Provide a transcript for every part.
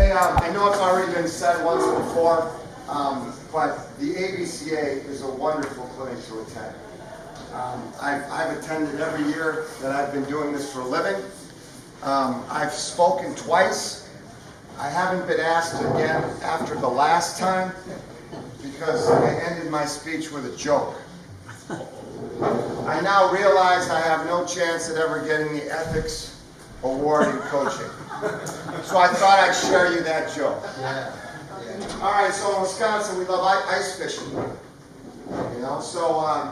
Hey, I know it's already been said once before, but the EBCA is a wonderful clinic to attend. I've attended every year that I've been doing this for a living. I've spoken twice. I haven't been asked again after the last time because I ended my speech with a joke. I now realize I have no chance at ever getting the ethics award in coaching. So I thought I'd share you that joke. All right, so in Wisconsin we love ice fishing. You know, so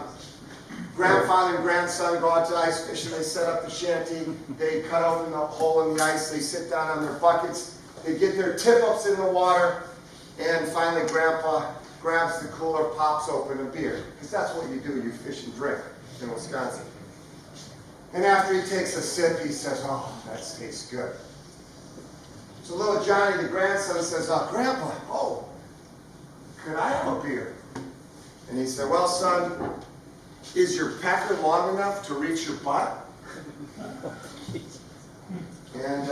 grandfather and grandson go out to ice fishing. They set up the shanty. They cut open the hole in the ice. They sit down on their buckets. They get their tip-ups in the water, and finally Grandpa grabs the cooler, pops open a beer, because that's what you do. You fish and drink in Wisconsin. And after he takes a sip, he says, "Oh, that tastes good." So little Johnny, the grandson, says, "Grandpa, could I have a beer?" And he said, "Well, son, is your pecker long enough to reach your butt?" And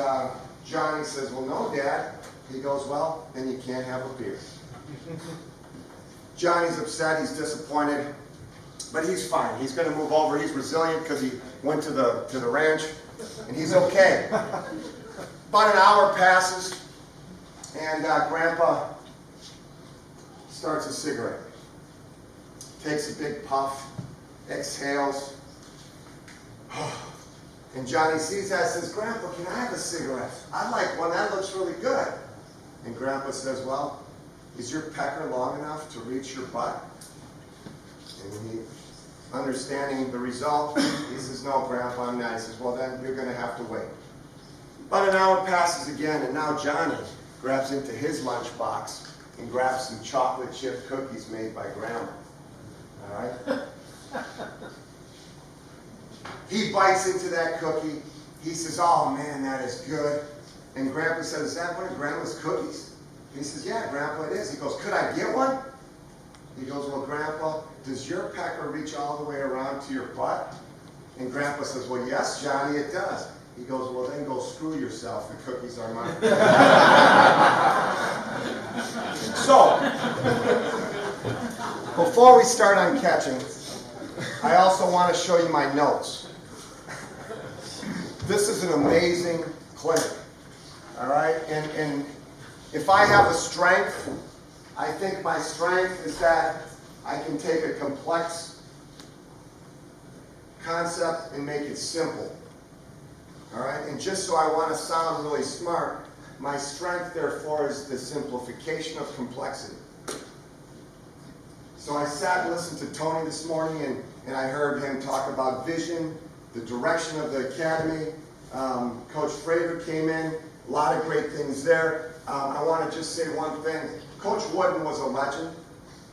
Johnny says, "Well, no, Dad." He goes, "Well, then you can't have a beer." Johnny's upset, he's disappointed, but he's fine. He's going to move over. He's resilient because he went to the ranch, and he's okay. About an hour passes, and Grandpa starts a cigarette. Takes a big puff, exhales. And Johnny sees that and says, "Grandpa, can I have a cigarette? I'd like one. That looks really good." And Grandpa says, "Well, is your pecker long enough to reach your butt?" And he, understanding the result, he says, "No, Grandpa, I'm not." He says, "Well, then you're going to have to wait." About an hour passes again, and now Johnny grabs into his lunchbox and grabs some chocolate chip cookies made by Grandma. All right? He bites into that cookie. He says, "Oh, man, that is good." And Grandpa says, "Is that one of Grandma's cookies?" And he says, "Yeah, Grandpa, it is." He goes, "Could I get one?" He goes, "Well, Grandpa, does your pecker reach all the way around to your butt?" And Grandpa says, "Well, yes, Johnny, it does." He goes, "Well, then go screw yourself. The cookies are mine." So, before we start on catching, I also want to show you my notes. This is an amazing clinic, all right? And if I have a strength, I think my strength is that I can take a complex concept and make it simple, all right? And just so I want to sound really smart, my strength, therefore, is the simplification of complexity. So I sat and listened to Tony this morning, and I heard him talk about vision, the direction of the academy. Coach Frater came in, a lot of great things there. I want to just say one thing. Coach Wooden was a legend,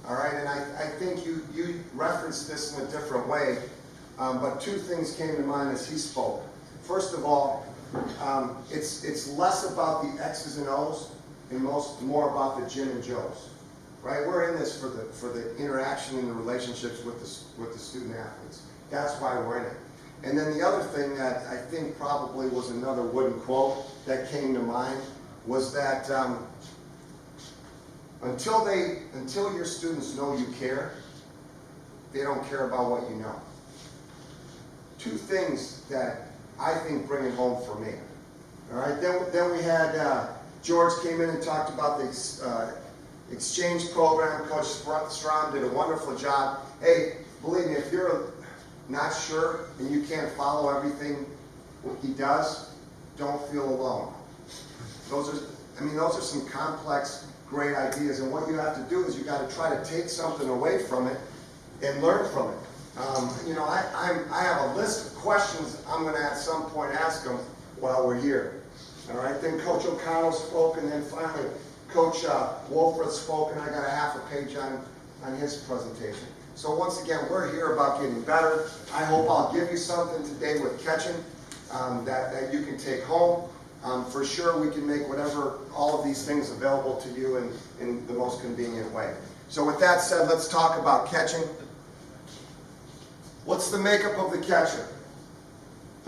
all right? And I think you referenced this in a different way, but two things came to mind as he spoke. First of all, it's less about the X's and O's and more about the Jim and Joes. Right, we're in this for the interaction and the relationships with the student athletes. That's why we're in it. And then the other thing that I think probably was another Wooden quote that came to mind was that until your students know you care, they don't care about what you know. Two things that I think bring it home for me. All right. Then we had George came in and talked about the exchange program. Coach Strom did a wonderful job. Hey, believe me, if you're not sure and you can't follow everything he does, don't feel alone. Those are some complex, great ideas, and what you have to do is you got to try to take something away from it and learn from it. I have a list of questions I'm going to at some point ask him while we're here. All right. Then Coach O'Connell spoke, and then finally Coach Wolford spoke, and I got a half a page on his presentation. So once again, we're here about getting better. I hope I'll give you something today with catching that you can take home. For sure, we can make all of these things available to you in the most convenient way. So with that said, let's talk about catching. What's the makeup of the catcher?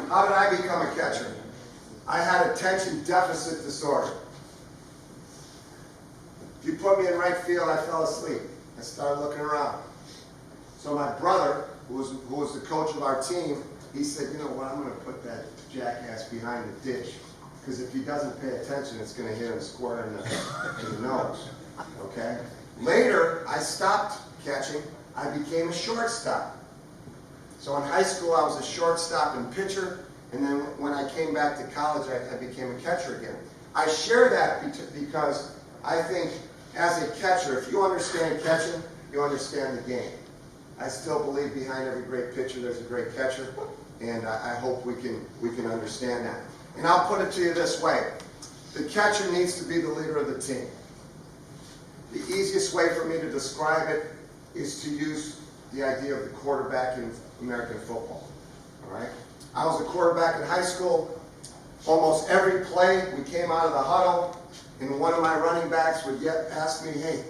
How did I become a catcher? I had attention deficit disorder. If you put me in right field, I fell asleep. I started looking around. So my brother, who was the coach of our team, he said, you know what, I'm going to put that jackass behind the ditch, because if he doesn't pay attention, it's going to hit him square in the nose. Okay? Later, I stopped catching. I became a shortstop. So in high school, I was a shortstop and pitcher, and then when I came back to college, I became a catcher again. I share that because I think as a catcher, if you understand catching, you understand the game. I still believe behind every great pitcher, there's a great catcher, and I hope we can understand that. And I'll put it to you this way. The catcher needs to be the leader of the team. The easiest way for me to describe it is to use the idea of the quarterback in American football. All right? I was a quarterback in high school. Almost every play, we came out of the huddle, and one of my running backs would ask me, hey,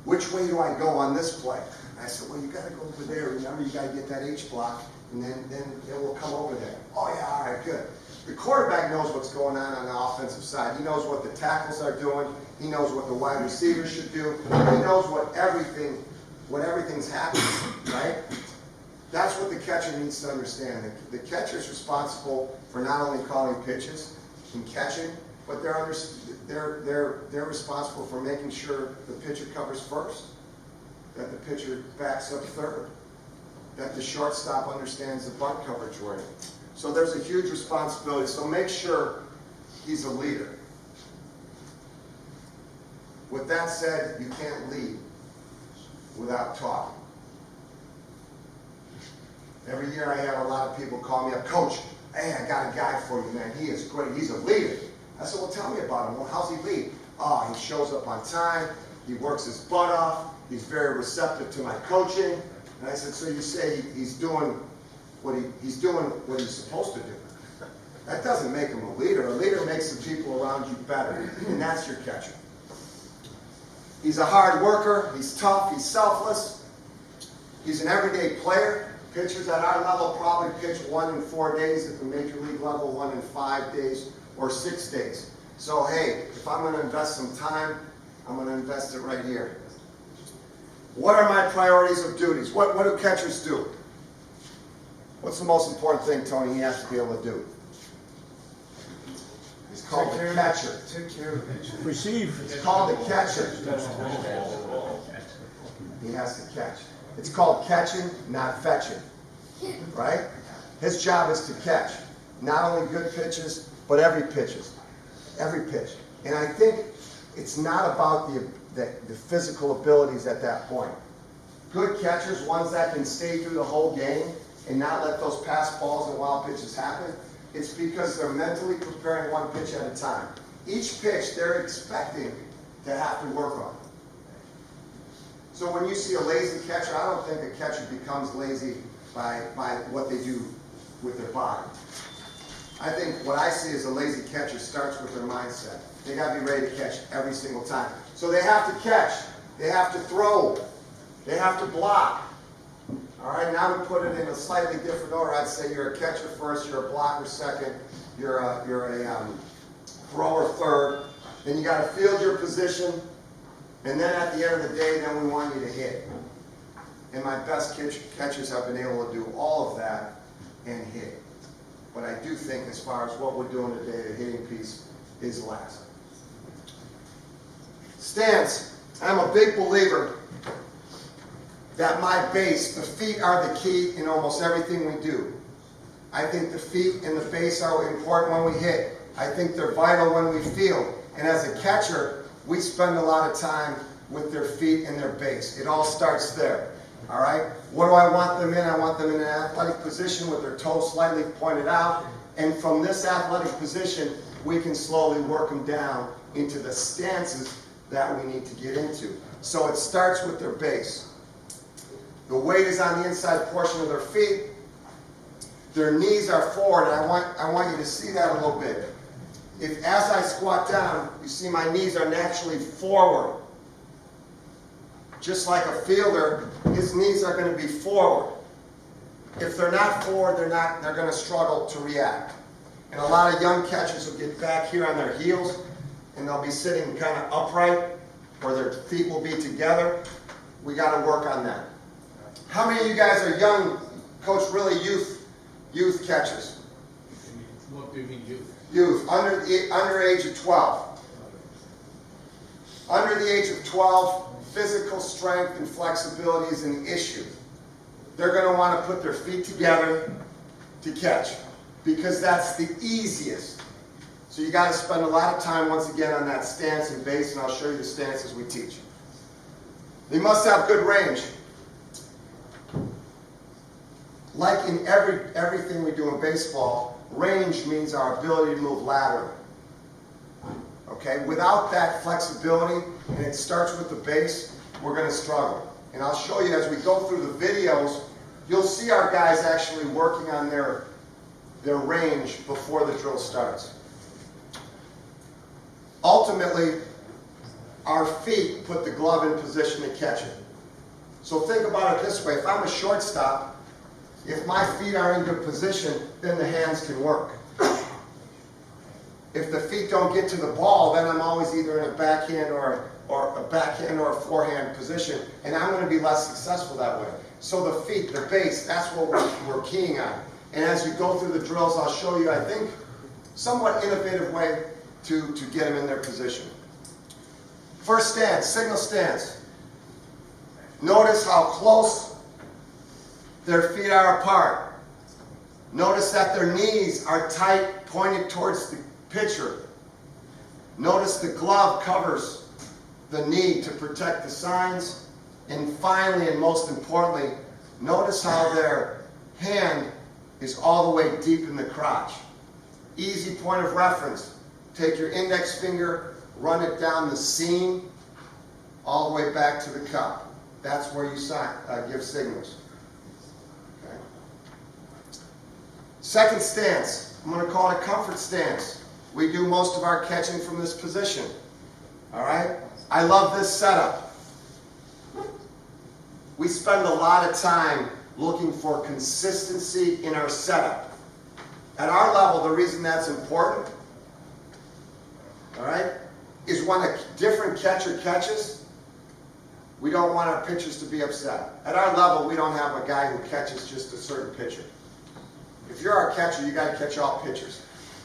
which way do I go on this play? I said, well, you got to go over there. Remember, you got to get that H block, and then it will come over there. Oh, yeah, all right, good. The quarterback knows what's going on the offensive side. He knows what the tackles are doing. He knows what the wide receivers should do. He knows what everything's happening, right? That's what the catcher needs to understand. The catcher is responsible for not only calling pitches and catching, but they're responsible for making sure the pitcher covers first, that the pitcher backs up third, that the shortstop understands the bunt coverage wording. So there's a huge responsibility. So make sure he's a leader. With that said, you can't lead without talking. Every year I have a lot of people call me up, Coach, hey, I got a guy for you, man. He is great. He's a leader. I said, well, tell me about him. Well, how's he lead? Oh, he shows up on time. He works his butt off. He's very receptive to my coaching. And I said, so you say he's doing what he's supposed to do. That doesn't make him a leader. A leader makes the people around you better, and that's your catcher. He's a hard worker. He's tough. He's selfless. He's an everyday player. Pitchers at our level probably pitch 1 in 4 days. At the major league level, 1 in 5 days or 6 days. So hey, if I'm going to invest some time, I'm going to invest it right here. What are my priorities of duties? What do catchers do? What's the most important thing, Tony, he has to be able to do? It's called the catcher. Take care of it. Receive. It's called the catcher. He has to catch. It's called catching, not fetching. Right? His job is to catch. Not only good pitches, but every pitch. Every pitch. And I think it's not about the physical abilities at that point. Good catchers, ones that can stay through the whole game and not let those pass balls and wild pitches happen, it's because they're mentally preparing one pitch at a time. Each pitch they're expecting to have to work on. So when you see a lazy catcher, I don't think a catcher becomes lazy by what they do with their body. I think what I see as a lazy catcher starts with their mindset. They got to be ready to catch every single time. So they have to catch. They have to throw. They have to block. All right, now we put it in a slightly different order. I'd say you're a catcher first, you're a blocker second, you're a thrower third. Then you got to field your position, and then at the end of the day, then we want you to hit. And my best catchers have been able to do all of that and hit. But I do think, as far as what we're doing today, the hitting piece is last. Stance. I'm a big believer that my base, the feet are the key in almost everything we do. I think the feet and the base are important when we hit. I think they're vital when we field. And as a catcher, we spend a lot of time with their feet and their base. It all starts there. All right? What do I want them in? I want them in an athletic position with their toes slightly pointed out. And from this athletic position, we can slowly work them down into the stances that we need to get into. So it starts with their base. The weight is on the inside portion of their feet. Their knees are forward, and I want you to see that a little bit. If as I squat down, you see my knees are naturally forward. Just like a fielder, his knees are going to be forward. If they're not forward, they're going to struggle to react. And a lot of young catchers will get back here on their heels, and they'll be sitting kind of upright, or their feet will be together. We got to work on that. How many of you guys are young, coach, really youth catchers? What do you mean youth? Youth, under age of 12. Under the age of 12, physical strength and flexibility is an issue. They're going to want to put their feet together to catch because that's the easiest. So you got to spend a lot of time once again on that stance and base, and I'll show you the stances we teach. They must have good range. Like in everything we do in baseball, range means our ability to move laterally. Okay? Without that flexibility, and it starts with the base, we're going to struggle. And I'll show you as we go through the videos, you'll see our guys actually working on their range before the drill starts. Ultimately, our feet put the glove in position to catch it. So think about it this way. If I'm a shortstop, if my feet are in good position, then the hands can work. If the feet don't get to the ball, then I'm always either in a backhand or a forehand position, and I'm going to be less successful that way. So the feet, the base, that's what we're keying on. And as you go through the drills, I'll show you, I think, somewhat innovative way to get them in their position. First stance, signal stance. Notice how close their feet are apart. Notice that their knees are tight, pointed towards the pitcher. Notice the glove covers the knee to protect the signs. And finally, and most importantly, notice how their hand is all the way deep in the crotch. Easy point of reference. Take your index finger, run it down the seam, all the way back to the cup. That's where you give signals. Okay. Second stance, I'm going to call it a comfort stance. We do most of our catching from this position. All right? I love this setup. We spend a lot of time looking for consistency in our setup. At our level, the reason that's important, all right, is when a different catcher catches, we don't want our pitchers to be upset. At our level, we don't have a guy who catches just a certain pitcher. If you're our catcher, you got to catch all pitchers.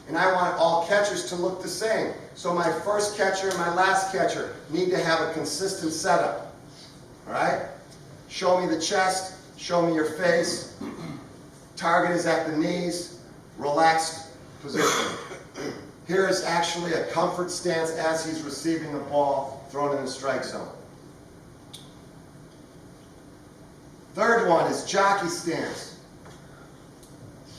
And I want all catchers to look the same. So my first catcher and my last catcher need to have a consistent setup. All right? Show me the chest. Show me your face. Target is at the knees. Relaxed position. Here is actually a comfort stance as he's receiving the ball thrown in the strike zone. Third one is jockey stance.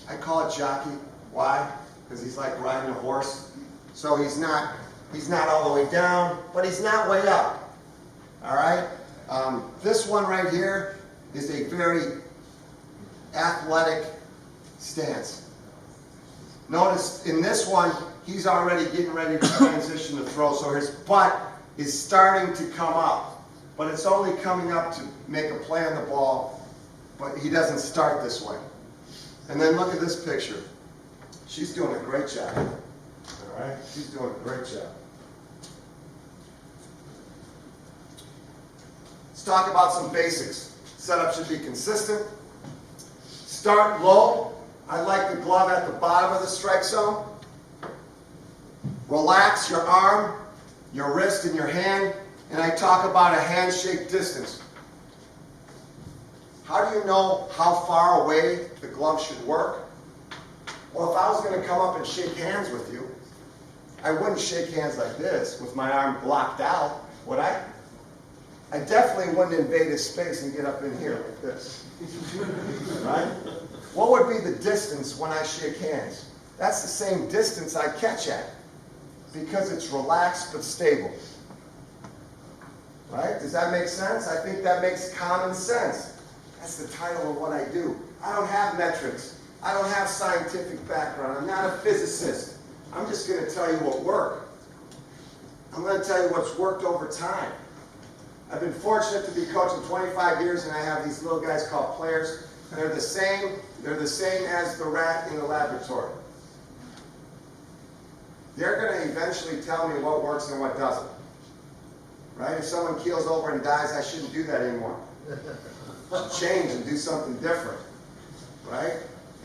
I call it jockey. Why? Because he's like riding a horse. So he's not all the way down, but he's not way up. All right? This one right here is a very athletic stance. Notice in this one, he's already getting ready to transition to throw, so his butt is starting to come up. But it's only coming up to make a play on the ball, but he doesn't start this way. And then look at this picture. She's doing a great job. All right? She's doing a great job. Let's talk about some basics. Setup should be consistent. Start low. I like the glove at the bottom of the strike zone. Relax your arm, your wrist, and your hand. And I talk about a handshake distance. How do you know how far away the glove should work? Well, if I was going to come up and shake hands with you, I wouldn't shake hands like this with my arm blocked out, would I? I definitely wouldn't invade his space and get up in here like this. Right? What would be the distance when I shake hands? That's the same distance I catch at because it's relaxed but stable. Right? Does that make sense? I think that makes common sense. That's the title of what I do. I don't have metrics. I don't have scientific background. I'm not a physicist. I'm just going to tell you what worked. I'm going to tell you what's worked over time. I've been fortunate to be coaching 25 years, and I have these little guys called players. They're the same as the rat in the laboratory. They're going to eventually tell me what works and what doesn't. right? If someone keels over and dies, I shouldn't do that anymore. I should change and do something different, right?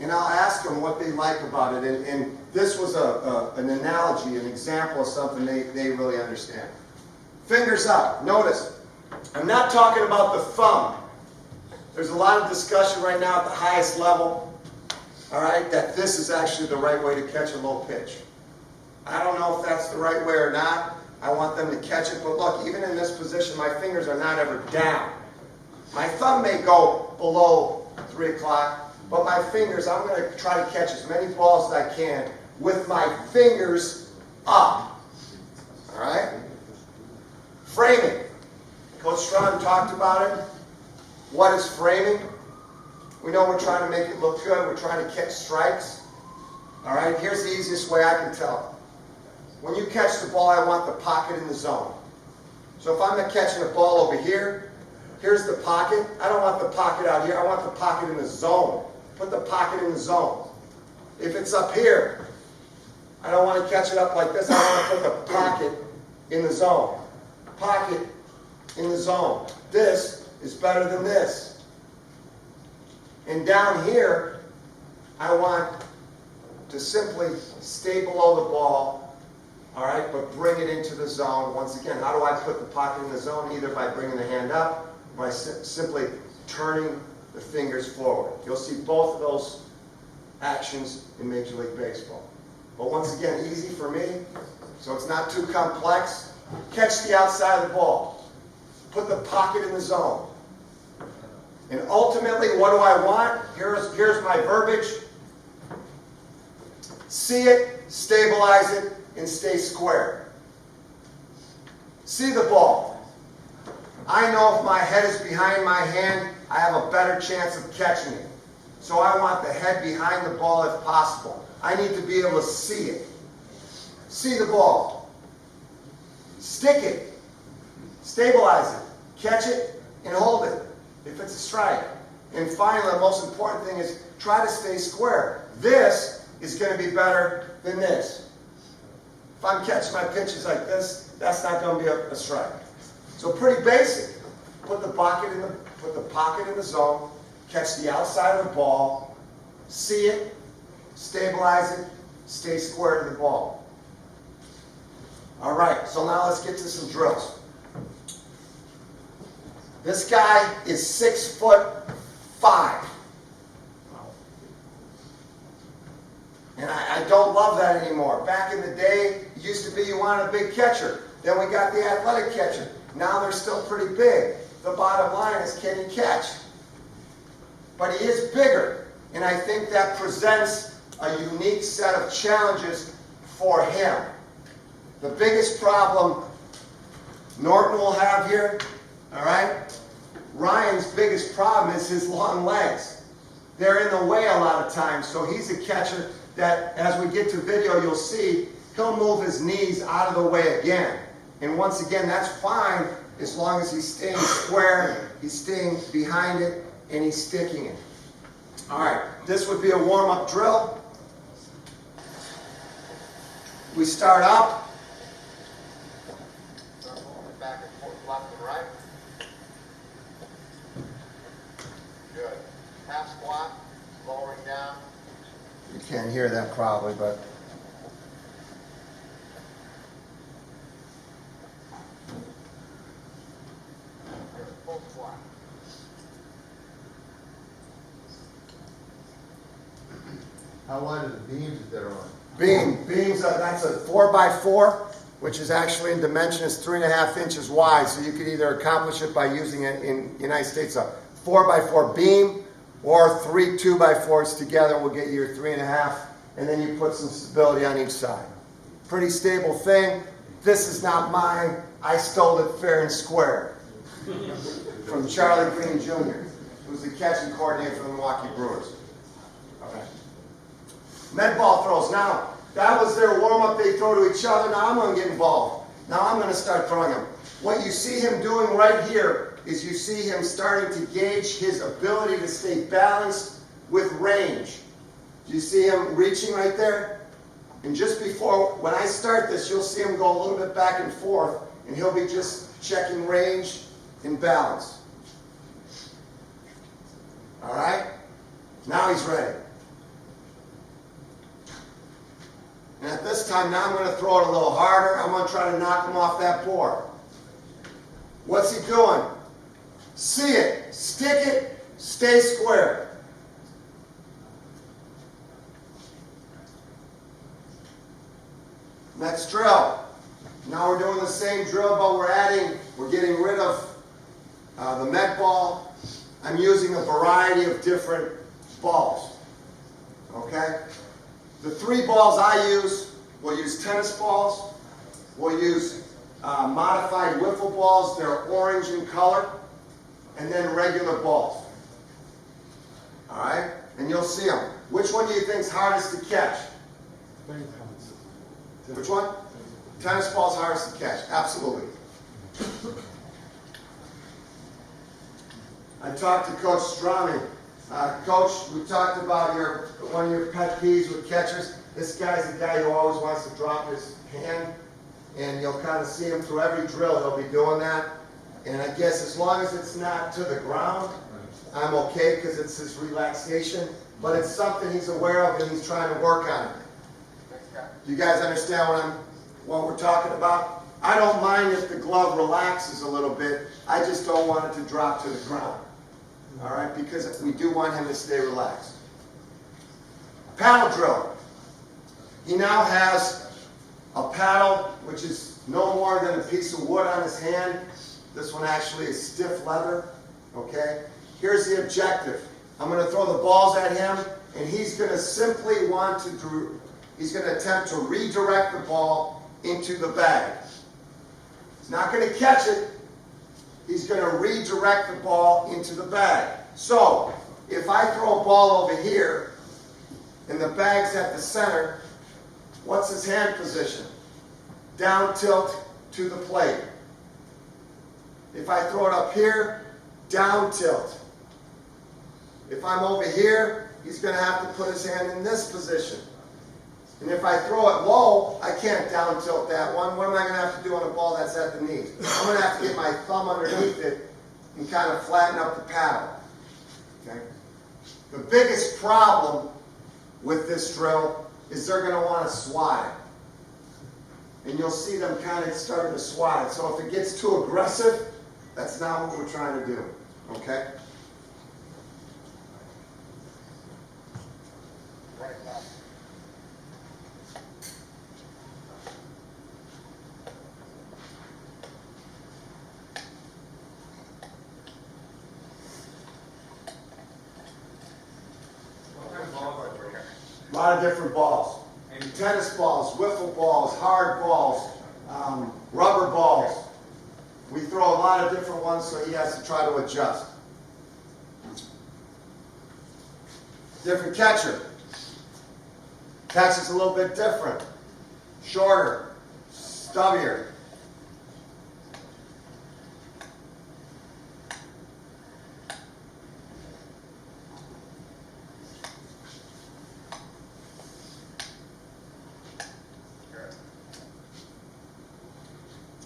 And I'll ask them what they like about it. And this was an analogy, an example of something they really understand. Fingers up. Notice, I'm not talking about the thumb. There's a lot of discussion right now at the highest level, all right, that this is actually the right way to catch a low pitch. I don't know if that's the right way or not. I want them to catch it, but look, even in this position, my fingers are not ever down. My thumb may go below 3 o'clock, but my fingers, I'm going to try to catch as many balls as I can with my fingers up. All right? Framing. Coach Strawn talked about it. What is framing? We know we're trying to make it look good. We're trying to catch strikes. All right? Here's the easiest way I can tell. When you catch the ball, I want the pocket in the zone. So if I'm catching a ball over here, here's the pocket. I don't want the pocket out here. I want the pocket in the zone. Put the pocket in the zone. If it's up here, I don't want to catch it up like this. I want to put the pocket in the zone. Pocket in the zone. This is better than this. And down here, I want to simply stay below the ball, all right, but bring it into the zone. Once again, how do I put the pocket in the zone? Either by bringing the hand up, or by simply turning the fingers forward. You'll see both of those actions in Major League Baseball. But once again, easy for me, so it's not too complex. Catch the outside of the ball. Put the pocket in the zone. And ultimately, what do I want? Here's my verbiage. See it, stabilize it, and stay square. See the ball. I know if my head is behind my hand, I have a better chance of catching it. So I want the head behind the ball if possible. I need to be able to see it. See the ball. Stick it. Stabilize it. Catch it and hold it if it's a strike. And finally, the most important thing is try to stay square. This is going to be better than this. If I'm catching my pitches like this, that's not going to be a strike. So pretty basic. Put the pocket in the zone, catch the outside of the ball, see it, stabilize it, stay square to the ball. All right, so now let's get to some drills. This guy is 6'5". And I don't love that anymore. Back in the day, it used to be you wanted a big catcher. Then we got the athletic catcher. Now they're still pretty big. The bottom line is, can he catch? But he is bigger. And I think that presents a unique set of challenges for him. The biggest problem Norton will have here, all right? Ryan's biggest problem is his long legs. They're in the way a lot of times. So he's a catcher that, as we get to video, you'll see, he'll move his knees out of the way again. And once again, that's fine as long as he's staying square, he's staying behind it, and he's sticking it. All right, this would be a warm-up drill. We start up. Back and forth, left and right. Good. Half squat, lowering down. You can't hear that probably, but... Good. Full squat. How wide are the beams that they're on? Beams, that's a 4x4, which is actually in dimension is 3.5 inches wide. So you could either accomplish it by using it in the United States, a 4x4 beam, or 3 2x4s together will get you your 3.5, and then you put some stability on each side. Pretty stable thing. This is not mine. I stole it fair and square from Charlie Green Jr., who's the catching coordinator for the Milwaukee Brewers. Okay. Med ball throws. Now, that was their warm-up. They throw to each other. Now I'm going to get involved. Now I'm going to start throwing them. What you see him doing right here is you see him starting to gauge his ability to stay balanced with range. Do you see him reaching right there? And just before, when I start this, you'll see him go a little bit back and forth, and he'll be just checking range and balance. All right? Now he's ready. And at this time, now I'm going to throw it a little harder. I'm going to try to knock him off that board. What's he doing? See it, stick it, stay square. Next drill. Now we're doing the same drill, but we're getting rid of the med ball. I'm using a variety of different balls. Okay? The 3 balls I use, we'll use tennis balls, we'll use modified wiffle balls, they're orange in color, and then regular balls. Alright? And you'll see them. Which one do you think is hardest to catch? Which one? Tennis ball's hardest to catch, absolutely. I talked to Coach Strami. Coach, we talked about one of your pet peeves with catchers. This guy's the guy who always wants to drop his hand, and you'll kind of see him through every drill. He'll be doing that. And I guess as long as it's not to the ground, I'm okay because it's his relaxation. But it's something he's aware of and he's trying to work on it. Do you guys understand what we're talking about? I don't mind if the glove relaxes a little bit. I just don't want it to drop to the ground. All right, because we do want him to stay relaxed. Paddle drill. He now has a paddle, which is no more than a piece of wood on his hand. This one actually is stiff leather. Okay? Here's the objective. I'm going to throw the balls at him, and he's going to simply he's going to attempt to redirect the ball into the bag. He's not going to catch it. He's going to redirect the ball into the bag. So, if I throw a ball over here, and the bag's at the center, what's his hand position? Down tilt to the plate. If I throw it up here, down tilt. If I'm over here, he's going to have to put his hand in this position. And if I throw it low, I can't down tilt that one. What am I going to have to do on a ball that's at the knees? I'm going to have to get my thumb underneath it and kind of flatten up the paddle. Okay? The biggest problem with this drill is they're going to want to swat it. And you'll see them kind of starting to swat it. So if it gets too aggressive, that's not what we're trying to do. Okay? Right now. A lot of different balls. Tennis balls, wiffle balls, hard balls, rubber balls. We throw a lot of different ones, so he has to try to adjust. Different catcher. Catch is a little bit different. Shorter, stubbier.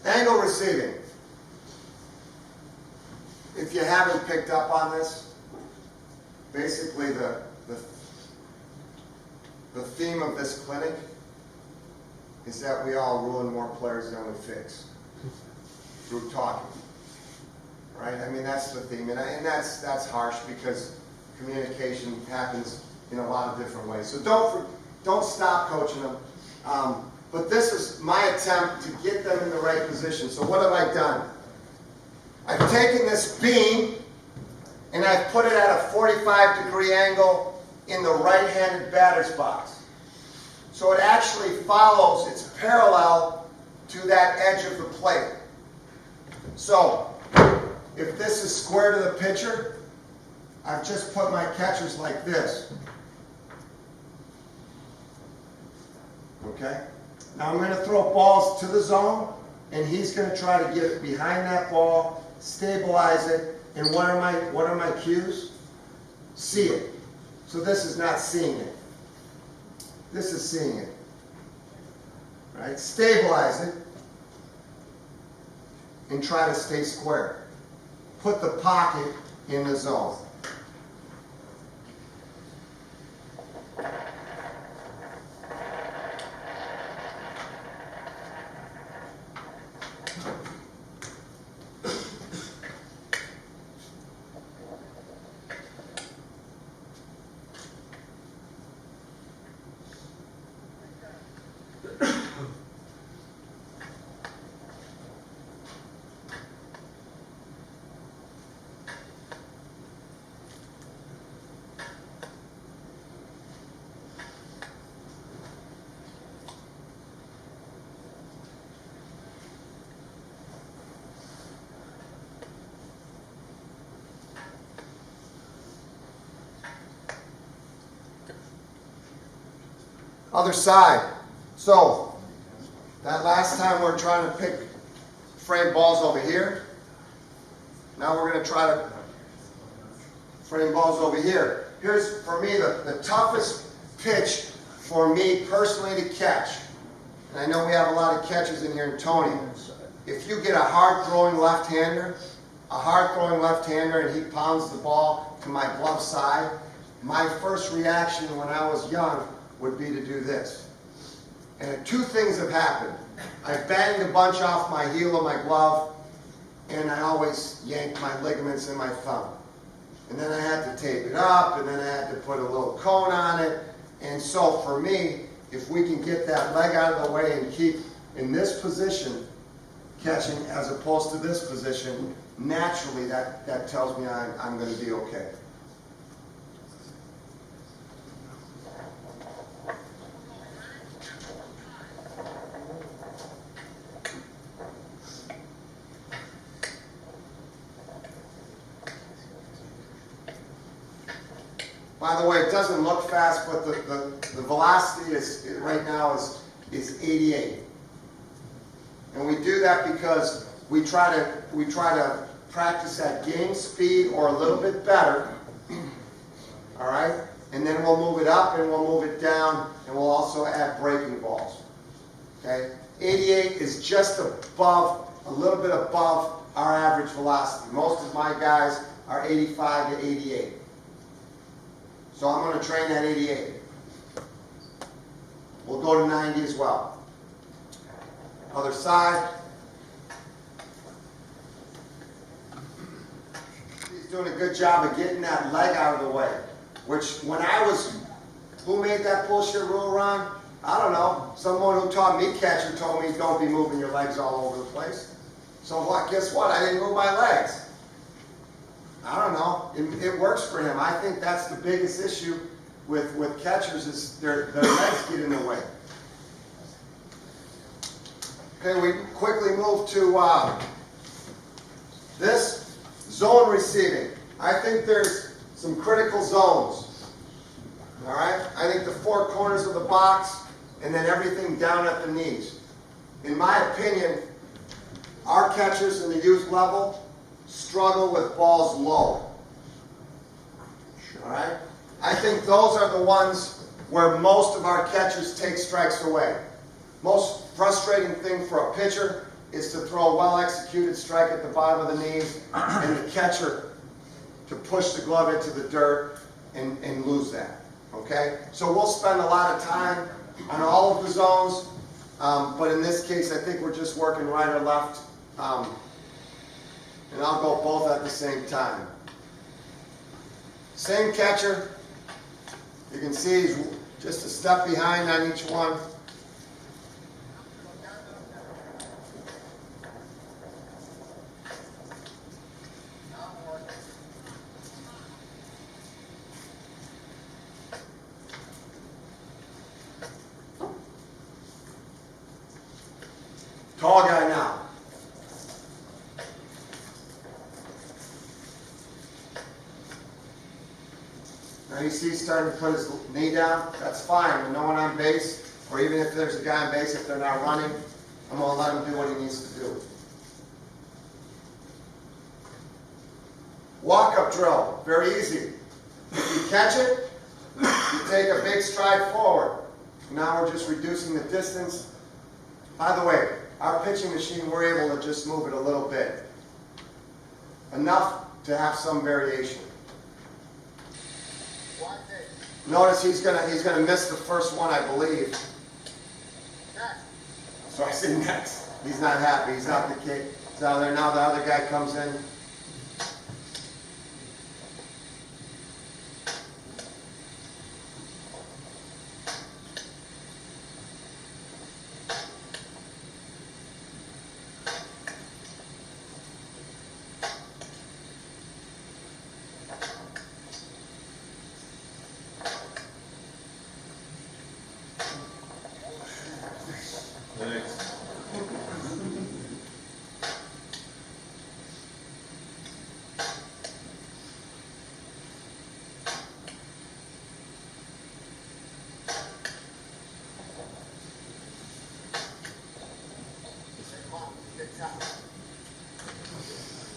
Angle receiving. If you haven't picked up on this, basically the theme of this clinic is that we all ruin more players than we fix through talking. Right? I mean, that's the theme, and that's harsh because communication happens in a lot of different ways. So don't stop coaching them. But this is my attempt to get them in the right position. So what have I done? I've taken this beam and I've put it at a 45-degree angle in the right-handed batter's box. So it actually follows, it's parallel to that edge of the plate. So if this is square to the pitcher, I've just put my catchers like this. Okay? Now I'm going to throw balls to the zone, and he's going to try to get it behind that ball, stabilize it, and what are my cues? See it. So this is not seeing it. This is seeing it. Right? Stabilize it. and try to stay square. Put the pocket in the zone. Other side. So, that last time we're trying to pick frame balls over here. Now we're going to try to frame balls over here. Here's, for me, the toughest pitch for me personally to catch. And I know we have a lot of catchers in here, and Tony. If you get a hard-throwing left-hander, and he pounds the ball to my glove side, my first reaction when I was young would be to do this. And two things have happened. I banged a bunch off my heel of my glove, and I always yanked my ligaments in my thumb. And then I had to tape it up, and then I had to put a little cone on it. And so for me, if we can get that leg out of the way and keep in this position catching as opposed to this position, naturally that tells me I'm going to be okay. By the way, it doesn't look fast, but the velocity right now is 88. And we do that because we try to practice at game speed or a little bit better. All right? And then we'll move it up and we'll move it down, and we'll also add breaking balls. Okay? 88 is just above, a little bit above our average velocity. Most of my guys are 85 to 88. So I'm going to train at 88. We'll go to 90 as well. Other side. He's doing a good job of getting that leg out of the way. Which, when I was, who made that bullshit rule, Ron? I don't know. Someone who taught me catcher told me don't be moving your legs all over the place. So what? Guess what? I didn't move my legs. I don't know. It works for him. I think that's the biggest issue with catchers is their legs get in the way. Okay, we quickly move to this zone receiving. I think there's some critical zones. All right? I think the four corners of the box and then everything down at the knees. In my opinion, our catchers in the youth level struggle with balls low. All right? I think those are the ones where most of our catchers take strikes away. Most frustrating thing for a pitcher is to throw a well-executed strike at the bottom of the knees and the catcher to push the glove into the dirt and lose that. Okay? So we'll spend a lot of time on all of the zones, but in this case I think we're just working right or left. And I'll go both at the same time. Same catcher. You can see he's just a step behind on each one. Tall guy now. Now you see he's starting to put his knee down. That's fine. With no one on base, or even if there's a guy on base, if they're not running, I'm going to let him do what he needs to do. Walk-up drill. Very easy. If you catch it, you take a big stride forward. Now we're just reducing the distance. By the way, our pitching machine, we're able to just move it a little bit. Enough to have some variation. Wide pitch. Notice he's gonna miss the first one, I believe. Next. So I say next. He's not happy. He's out the kick. He's out there now. The other guy comes in.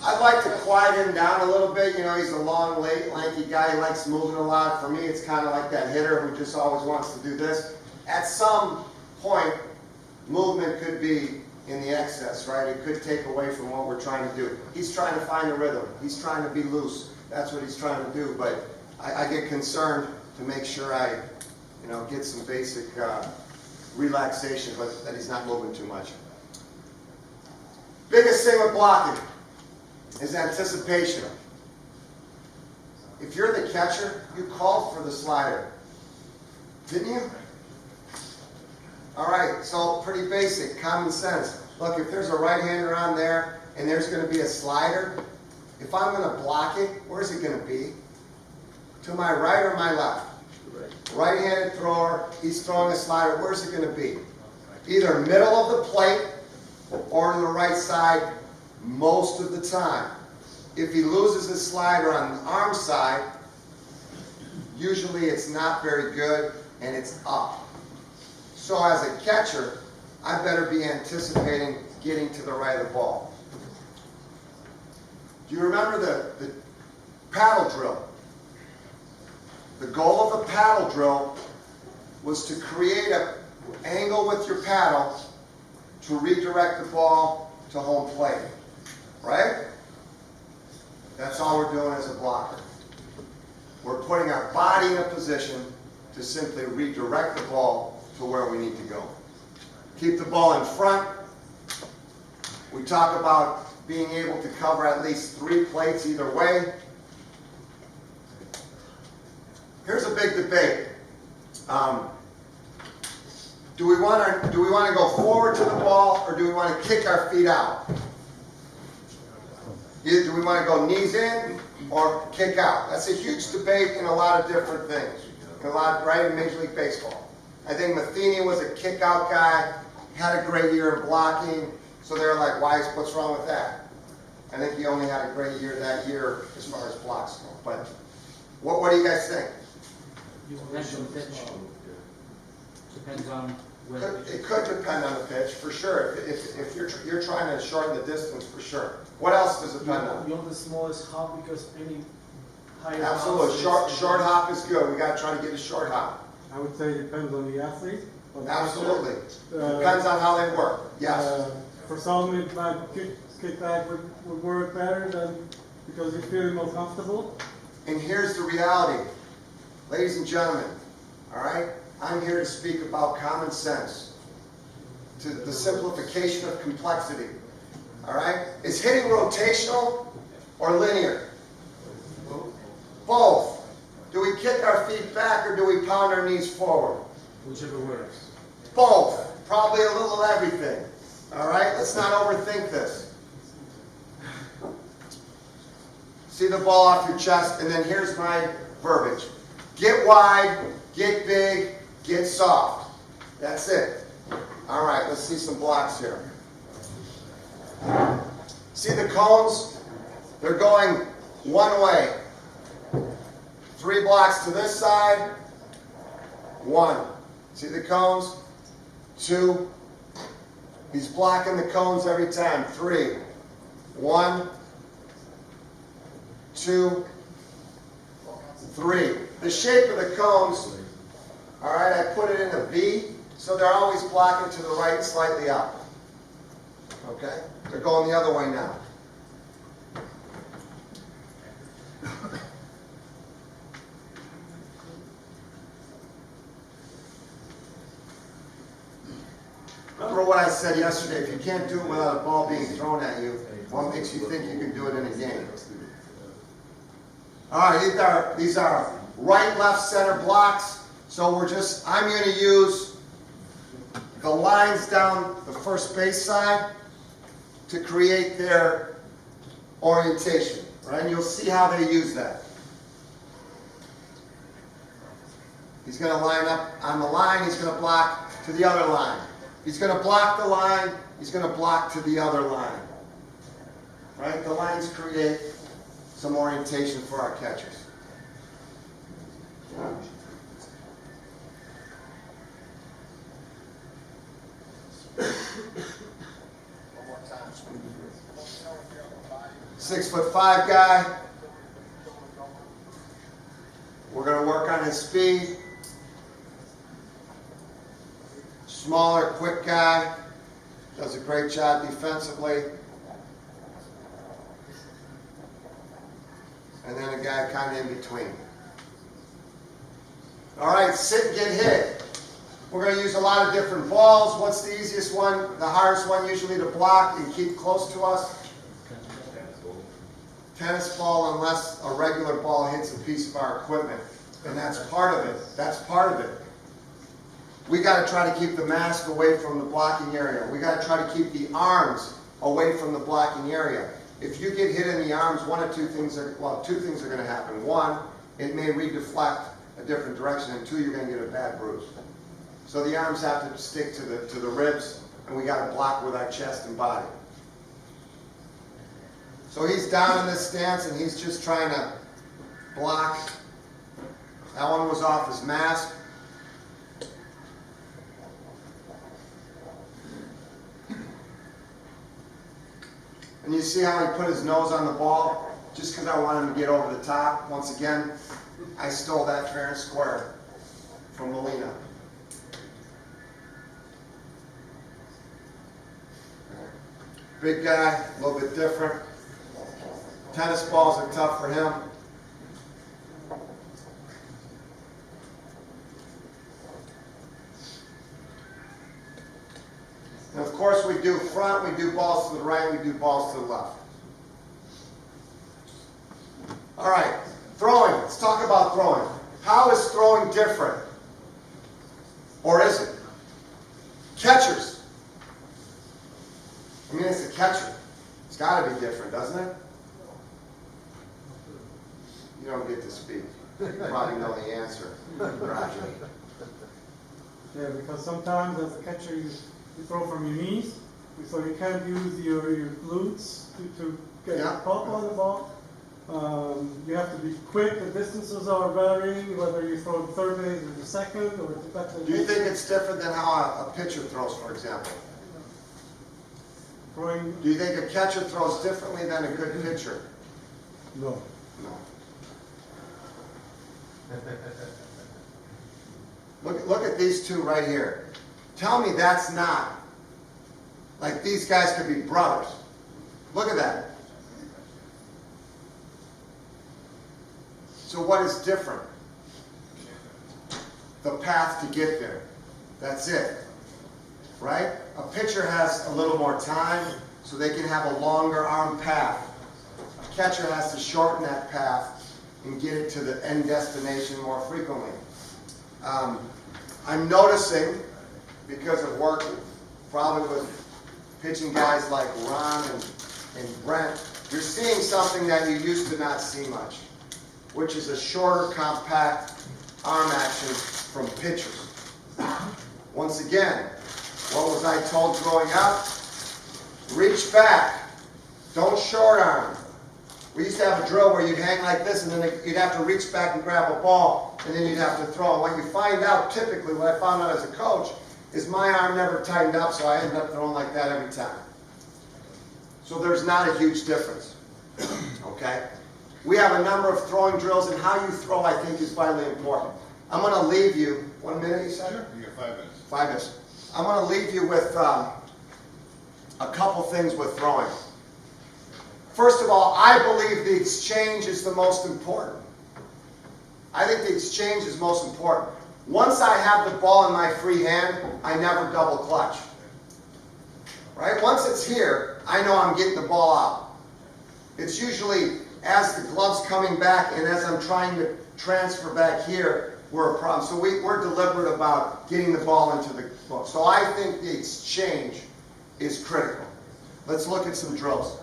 I'd like to quiet him down a little bit. You know, he's a long, lanky guy. He likes moving a lot. For me, it's kind of like that hitter who just always wants to do this. At some point, movement could be in the excess, right? It could take away from what we're trying to do. He's trying to find a rhythm. He's trying to be loose. That's what he's trying to do. But I get concerned to make sure I, get some basic relaxation, but that he's not moving too much. Biggest thing with blocking is anticipation. If you're the catcher, you called for the slider, didn't you? All right, so pretty basic, common sense. Look, if there's a right-hander on there and there's going to be a slider, if I'm going to block it, where's it going to be? To my right or my left? Right-handed thrower, he's throwing a slider, where's it going to be? Either middle of the plate or to the right side most of the time. If he loses his slider on the arm side, usually it's not very good and it's up. So as a catcher, I better be anticipating getting to the right of the ball. Do you remember the paddle drill? The goal of the paddle drill was to create an angle with your paddle to redirect the ball to home plate, right? That's all we're doing as a blocker. We're putting our body in a position to simply redirect the ball to where we need to go. Keep the ball in front. We talk about being able to cover at least 3 plates either way. Here's a big debate. Do we want to go forward to the ball, or do we want to kick our feet out? Either do we want to go knees in or kick out? That's a huge debate in a lot of different things. Right in Major League Baseball. I think Matheny was a kick out guy, had a great year in blocking, so they're like, what's wrong with that? I think he only had a great year that year as far as blocks go. But what do you guys think? Depends on pitch. Depends on where. It could depend on the pitch, for sure. If you're trying to shorten the distance, for sure. What else does it depend on? You want the smallest hop because any higher Absolutely. Short hop is good. We got to try to get a short hop. I would say it depends on the athlete. On the Absolutely. catcher. Depends on how they work. Yes. For some, it might kick back would work better than because you feel more comfortable. And here's the reality. Ladies and gentlemen, all right? I'm here to speak about common sense, to the simplification of complexity, all right? Is hitting rotational or linear? Both. Do we kick our feet back or do we pound our knees forward? Whichever works. Both. Probably a little of everything, all right? Let's not overthink this. See the ball off your chest, and then here's my verbiage. Get wide, get big, get soft. That's it. All right, let's see some blocks here. See the cones? They're going one way. 3 blocks to this side. 1. See the cones? 2. He's blocking the cones every time. 3. 1, 2, 3. The shape of the cones, all right, I put it in a V, so they're always blocking to the right, slightly up. Okay? They're going the other way now. Remember what I said yesterday, if you can't do it without a ball being thrown at you, what makes you think you can do it in a game? All right, these are right, left, center blocks. So I'm going to use the lines down the first base side to create their orientation, right? And you'll see how they use that. He's going to line up on the line, he's going to block to the other line. He's going to block the line, he's going to block to the other line. Right? The lines create some orientation for our catchers. One more time. 6'5" guy. We're going to work on his speed. Smaller, quick guy. Does a great job defensively. And then a guy kind of in between. All right, sit and get hit. We're going to use a lot of different balls. What's the easiest one? The hardest one usually to block and keep close to us? Tennis ball, unless a regular ball hits a piece of our equipment. And that's part of it. That's part of it. We got to try to keep the mask away from the blocking area. We got to try to keep the arms away from the blocking area. If you get hit in the arms, two things are going to happen. One, it may redeflect a different direction, and two, you're going to get a bad bruise. So the arms have to stick to the ribs, and we got to block with our chest and body. So he's down in this stance, and he's just trying to block. That one was off his mask. And you see how he put his nose on the ball? Just because I want him to get over the top. Once again, I stole that fair and square from Molina. Big guy, a little bit different. Tennis balls are tough for him. And of course we do front, we do balls to the right, we do balls to the left. All right, throwing. Let's talk about throwing. How is throwing different? Or is it? Catchers. I mean, it's a catcher. It's got to be different, doesn't it? You don't get to speak. You probably know the answer, Roger. Yeah, because sometimes as a catcher you throw from your knees, so you can't use your glutes to get a pop on the ball. You have to be quick. The distances are varying, whether you throw to third base or to second or to back to the Do you think it's different than how a pitcher throws, for example? throwing? Do you think a catcher throws differently than a good pitcher? No. No. Look at these two right here. Tell me that's not, like these guys could be brothers. Look at that. So what is different? The path to get there. That's it. Right? A pitcher has a little more time, so they can have a longer arm path. A catcher has to shorten that path and get it to the end destination more frequently. I'm noticing, because of working probably with pitching guys like Ron and Brent, you're seeing something that you used to not see much, which is a shorter, compact arm action from pitchers. Once again, what was I told growing up? Reach back. Don't short arm. We used to have a drill where you'd hang like this, and then you'd have to reach back and grab a ball, and then you'd have to throw. And what you find out, typically, what I found out as a coach, is my arm never tightened up, so I ended up throwing like that every time. So there's not a huge difference. Okay? We have a number of throwing drills, and how you throw, I think, is vitally important. I'm going to leave you, 1 minute, you said? Sure, you got 5 minutes. 5 minutes. I'm going to leave you with a a couple things with throwing. First of all, I believe the exchange is the most important. I think the exchange is most important. Once I have the ball in my free hand, I never double clutch. Right? Once it's here, I know I'm getting the ball out. It's usually as the glove's coming back and as I'm trying to transfer back here, we're a problem. So we're deliberate about getting the ball into the glove. So I think the exchange is critical. Let's look at some drills.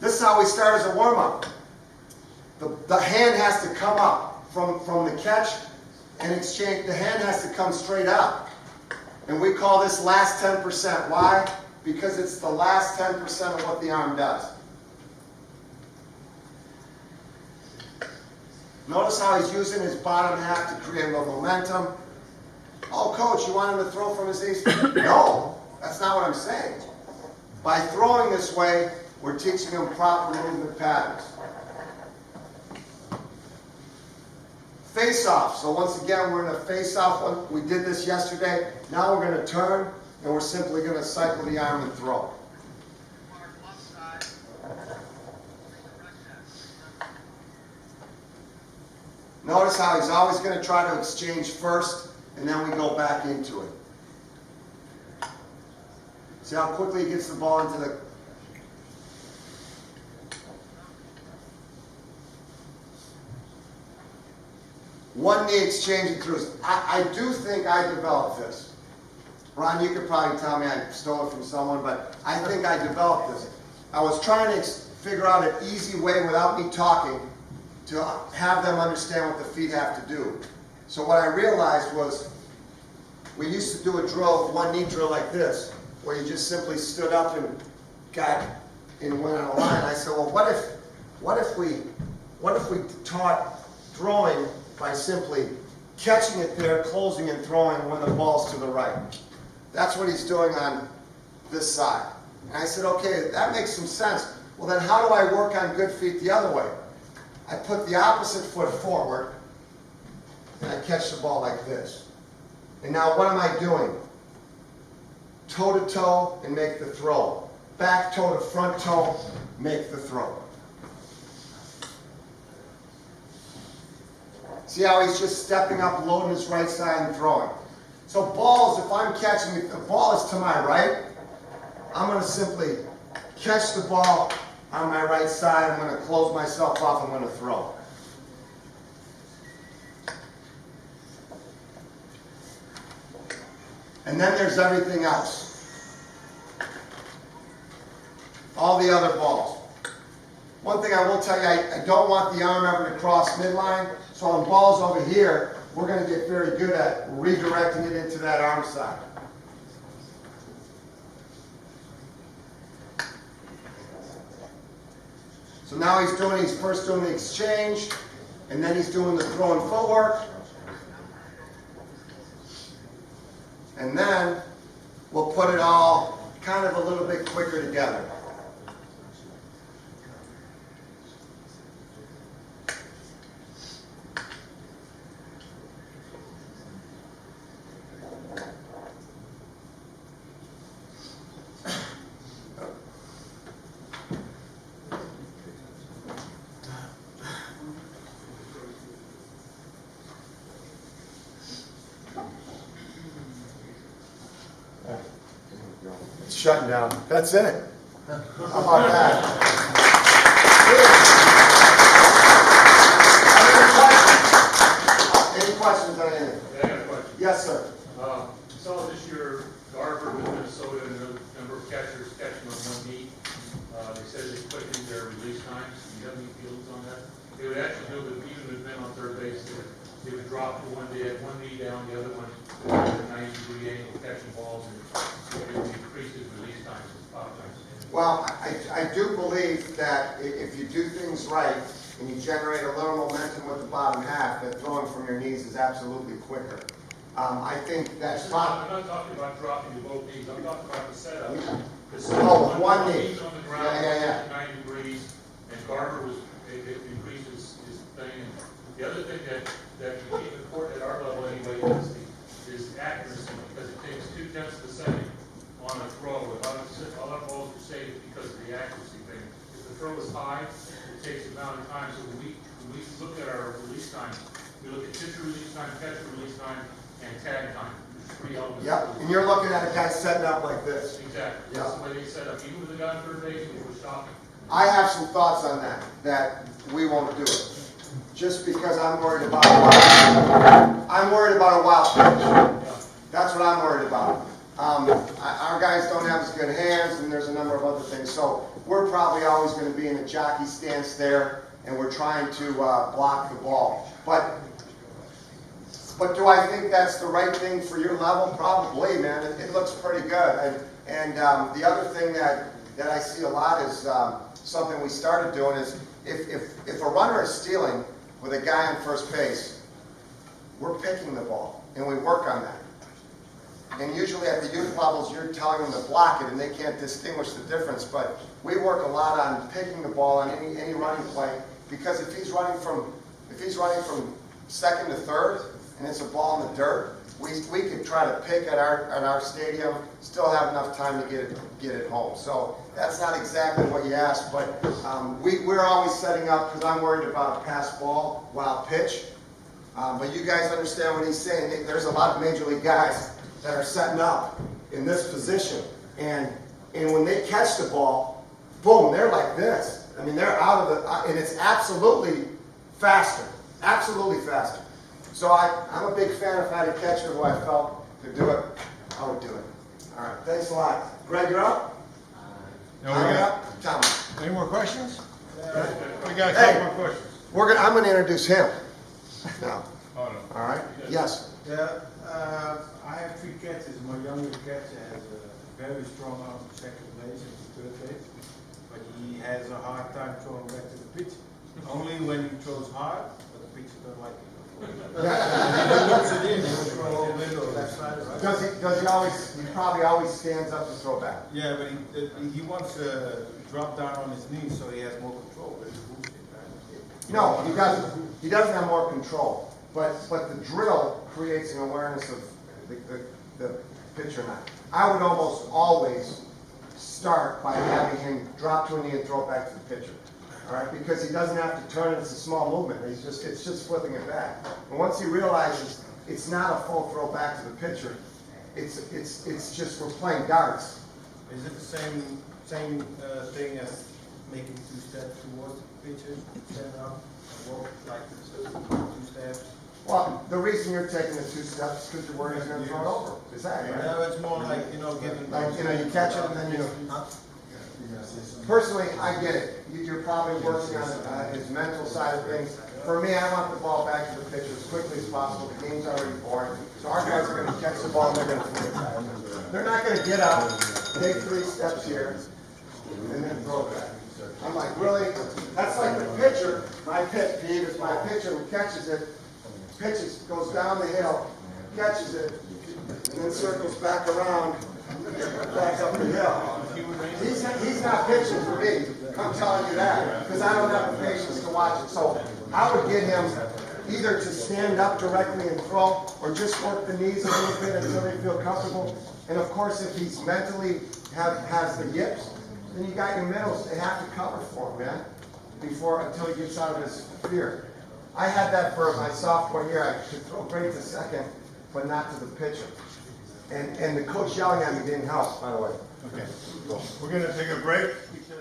This is how we start as a warm-up. The hand has to come up from the catch and exchange. The hand has to come straight up. And we call this last 10%. Why? Because it's the last 10% of what the arm does. Notice how he's using his bottom half to create a little momentum. Oh, coach, you want him to throw from his ace? No, that's not what I'm saying. By throwing this way, we're teaching him proper movement patterns. Face-off. So once again, we're in a face-off one. We did this yesterday. Now we're going to turn, and we're simply going to cycle the arm and throw. Notice how he's always going to try to exchange first, and then we go back into it. See how quickly he gets the ball into the... One knee exchanging throughs. I do think I developed this. Ron, you could probably tell me I stole it from someone, but I think I developed this. I was trying to figure out an easy way without me talking to have them understand what the feet have to do. So what I realized was we used to do a drill, one knee drill like this, where you just simply stood up and got and went on a line. I said, well, what if we taught throwing by simply catching it there, closing and throwing when the ball's to the right. That's what he's doing on this side. And I said, okay, that makes some sense. Well, then how do I work on good feet the other way? I put the opposite foot forward, and I catch the ball like this. And now what am I doing? Toe to toe and make the throw. Back toe to front toe, make the throw. See how he's just stepping up, loading his right side and throwing. So balls, if I'm catching it, the ball is to my right, I'm going to simply catch the ball on my right side. I'm going to close myself off. I'm going to throw. And then there's everything else. All the other balls. One thing I will tell you, I don't want the arm ever to cross midline. So on balls over here, we're going to get very good at redirecting it into that arm side. So now he's first doing the exchange, and then he's doing the throw and footwork. And then we'll put it all kind of a little bit quicker together. It's shutting down. That's it. How about that? Any questions on anything? Yeah, I got a question. Yes, sir. Saw this year, Garber with Minnesota, and a number of catchers catching on one knee. They said they quickened their release times. Do you have any feelings on that? They would actually do it even with men on third base. They would drop one day, one knee down, the other one at a 90-degree angle, catching balls, and it would increase his release times, his pop times. Well, I do believe that if you do things right and you generate a little momentum with the bottom half, that throwing from your knees is absolutely quicker. I think that's I'm not talking about dropping to both knees. I'm talking about the setup. Oh, one knee. On the ground, Yeah. 90 degrees, and Garber it increases his thing. And the other thing that you keep in court at our level anyway is is accuracy, because it takes 0.2 of a second on a throw. A lot of balls are safe because of the accuracy thing. If the throw is high, it takes a amount of time. So when we look at our release time, we look at pitcher release time, catcher release time, and tag time. There's 3 elements. Yep, and you're looking at a guy setting up like this. Exactly. That's the way they set up. Even with the guy on third base, it was shocking. I have some thoughts on that we won't do it. Just because I'm worried about a wild pitch. That's what I'm worried about. Our guys don't have as good hands, and there's a number of other things. So we're probably always going to be in a jockey stance there, and we're trying to block the ball. But do I think that's the right thing for your level? Probably, man. It looks pretty good. And the other thing that I see a lot is something we started doing is if a runner is stealing with a guy on first base, we're picking the ball, and we work on that. And usually at the youth levels, you're telling them to block it, and they can't distinguish the difference. But we work a lot on picking the ball on any running play, because if he's running from second to third, and it's a ball in the dirt, we could try to pick at our stadium, still have enough time to get it home. So that's not exactly what you asked, but we're always setting up, because I'm worried about a pass ball, wild pitch. But you guys understand what he's saying. There's a lot of major league guys that are setting up in this position, and when they catch the ball, boom, they're like this. I mean, they're out of the, and it's absolutely faster. So I'm a big fan. If I had a catcher who I felt could do it, I would do it. All right, thanks a lot. Greg, you're up? No, we got, Tom. any more questions? We got a couple more questions. I'm going to introduce him now. Oh, no. All right? Yes. Yeah, I have 3 catches. My younger catcher has a very strong arm from second base and third base, but he has a hard time throwing back to the pitch. Only when he throws hard, but the pitcher don't like it. He looks it in, he'll throw a little bit or left side or right. Does he always, he probably always stands up to throw back. Yeah, but he wants to drop down on his knees so he has more control, but it's bullshit, right? No, he doesn't. He doesn't have more control. But the drill creates an awareness of the pitcher now. I would almost always start by having him drop to a knee and throw it back to the pitcher. All right, because he doesn't have to turn it. It's a small movement. It's just flipping it back. And once he realizes it's not a full throw back to the pitcher, it's just we're playing darts. Is it the same thing as making 2 steps towards the pitcher, stand up, walk like 2 steps? Well, the reason you're taking the 2 steps is because you're worried he's going to throw it over. Is that right? Yeah, it's more like, giving... Like, you catch it and then you... Personally, I get it. You're probably working on his mental side of things. For me, I want the ball back to the pitcher as quickly as possible. The game's already boring. So our guys are going to catch the ball and they're going to throw it back. They're not going to get up, take 3 steps here, and then throw it back. I'm like, really? That's like the pitcher. My pet peeve is my pitcher who catches it, pitches, goes down the hill, catches it, and then circles back around, back up the hill. He's not pitching for me. I'm telling you that, because I don't have the patience to watch it. So I would get him either to stand up directly and throw, or just work the knees a little bit until they feel comfortable. And of course, if he's mentally has the yips, then you got your middles. They have to cover for him, man, until he gets out of his fear. I had that for my sophomore year. I could throw great to second, but not to the pitcher. And the coach yelling at me didn't help, by the way. Okay, we're going to take a break because